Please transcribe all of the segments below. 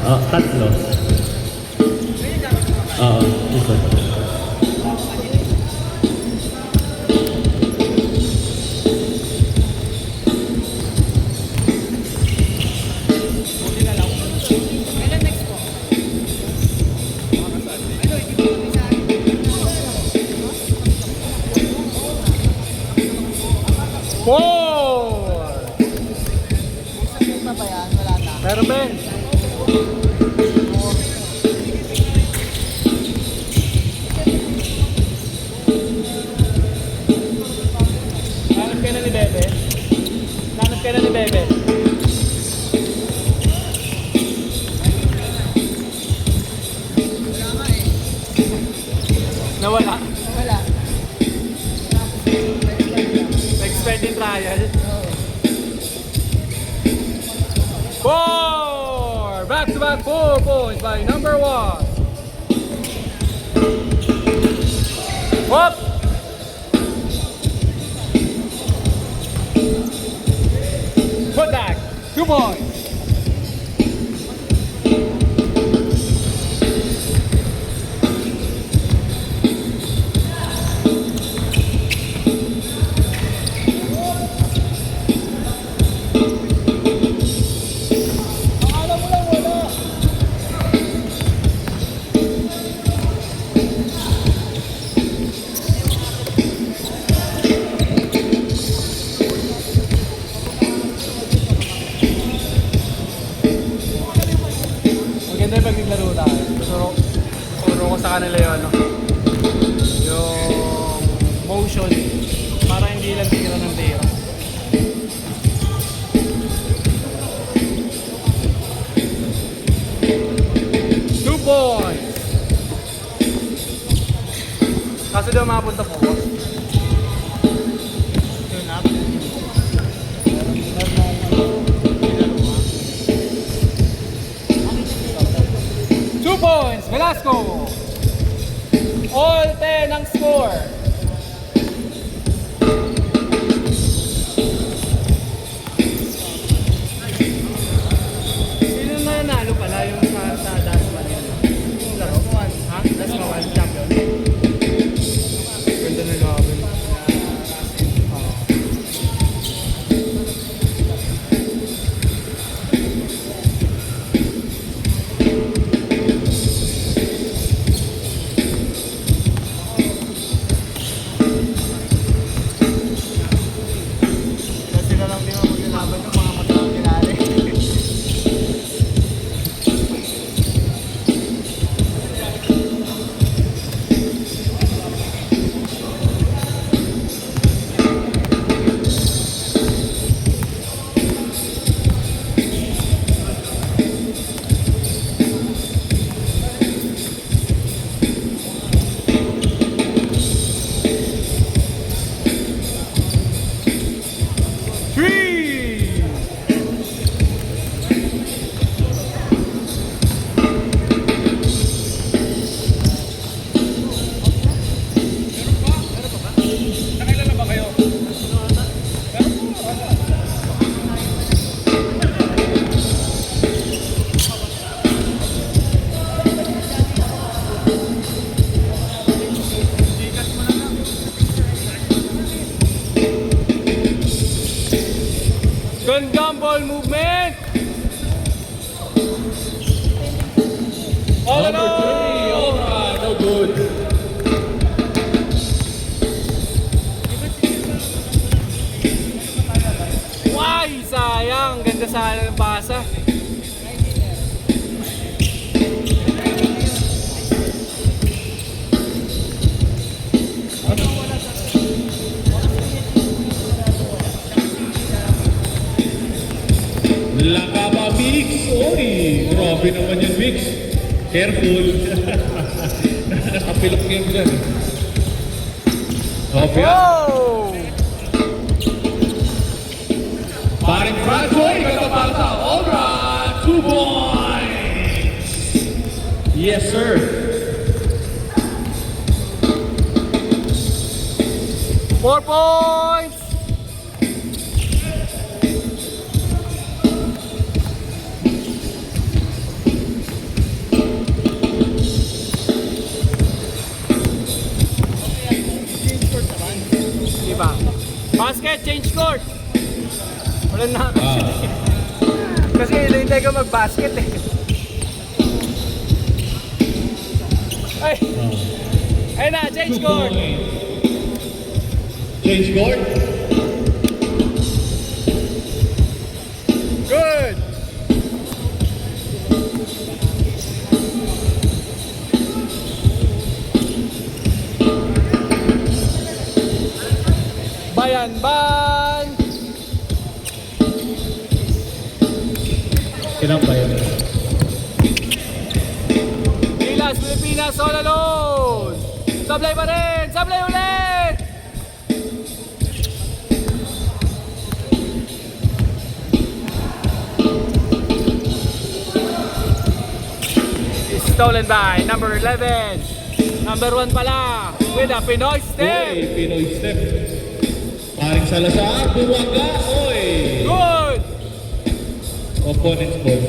Tatlo. Oo, ikot. Meron ba? Nanap ka na ni Bebe? Nanap ka na ni Bebe? Nawala? Wala. Expecting trial? Four! Back-to-back 4 points by number 1. Up! Put back. 2 points. Maganda yung pag naglaro tayo. Turo ko sa kanila yung ano, yung motion para hindi lang tira ng tira. Two points! Kaso daw makapunta po ko. Yun up. 2 points, Velasco! All 10 ang score. Sino na nanalo pala yung sa last one yun? Laro? Ha? Last one, champion? Ganda na gawin. Good gumball movement. All in all. Alright, no good. Why? Sayang. Ganda sana ng pasa. Lakaba Mix. Oy, grabe naman yung Mix. Careful. Nakapilok game dyan. Okay. Whoa! Paring Francoy, katapalta. Alright, 2 points. Yes, sir. Four points. Wala na ako. Ah. Kasi hinihintay ko mag-basket eh. Ay! Ayun na, change 2 court! points. Change court. Good! Bayan-ban! Ilang ba yun? Gilas, Pilipinas, all alone! Sablay pa rin! Sablay ulit! Stolen by number 11. Number 1 pala with a Pinoy step. Oy, Pinoy step. Paring Salazar, buwaga. Oy! Good! Opponent's ball.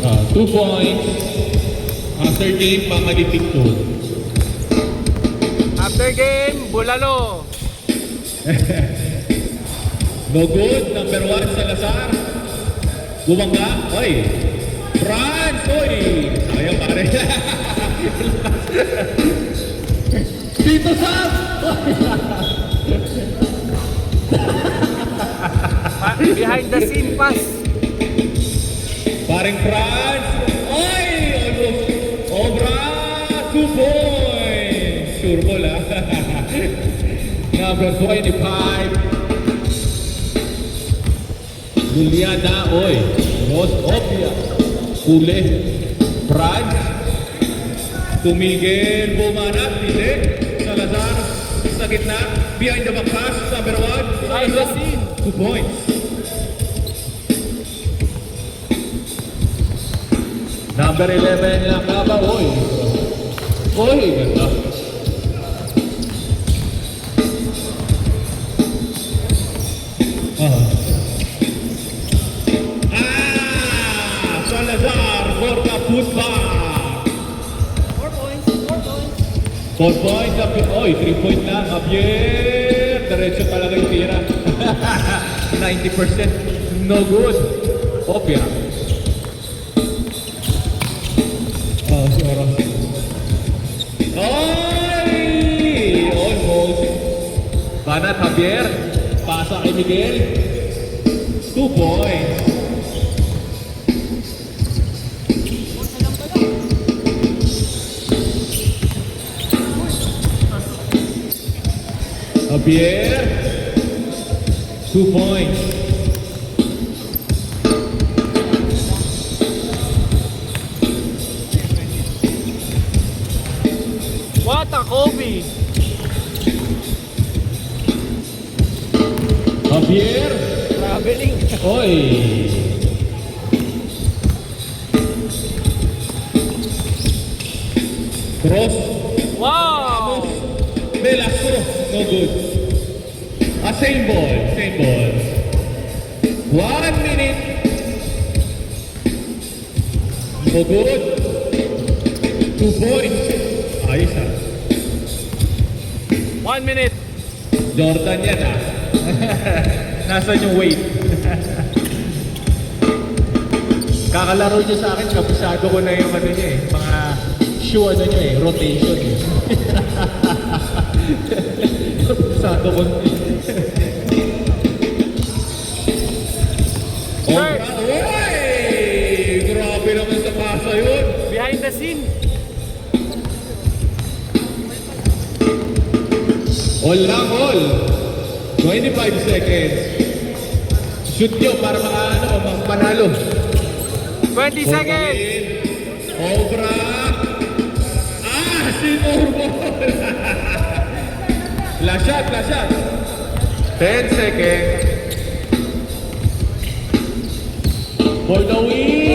Ah, 2 points. After game, pangalitik to. After game, Bulalo. No good. Number 1, Salazar. Bumangga. Oy! France! Oy! Sayang pare. Dito Sam! Behind the scene pass. Paring France! Oy! Almost. Obra! 2 points! Sure ball ah. Number 25. Juliana, oy. Ross Opia. Kule. France. Tumigil. Bumanat. Hindi. Salazar. Sa gitna. Behind the back pass. Number 1. Behind the scene. 2 points. Number 11 lang kaba. Oy. Oy. Ganda. Salazar for the putback. 4 points. 4 points. 4 points. Oy, 3 point lang. Javier. Diretso talaga yung tira. 90%. No good. Opia. Oh, si Oros. Oy! Almost. Banat Javier. Pasa kay Miguel. 2 points. Javier, 2 points. What a Kobe. Javier, Traveling. oy. Cross, Wow! Velasco, no good. Same ball, same ball. 1 minute. No good. 2 points. Ayos ah. 1 minute. Jordan yan ah. Nasaan yung weight? Kakalaro niya sa akin, kabisado ko na yung ano niya eh. Mga shoe ano niya eh, rotation eh. Kabisado ko. Third. Oy! Grabe naman sa pasa yun. Behind the scene. All lang all. 25 seconds. Shoot nyo para panalo. 20 seconds. Obra. Si Normal. Flash shot, flash shot. 10 seconds. For the win.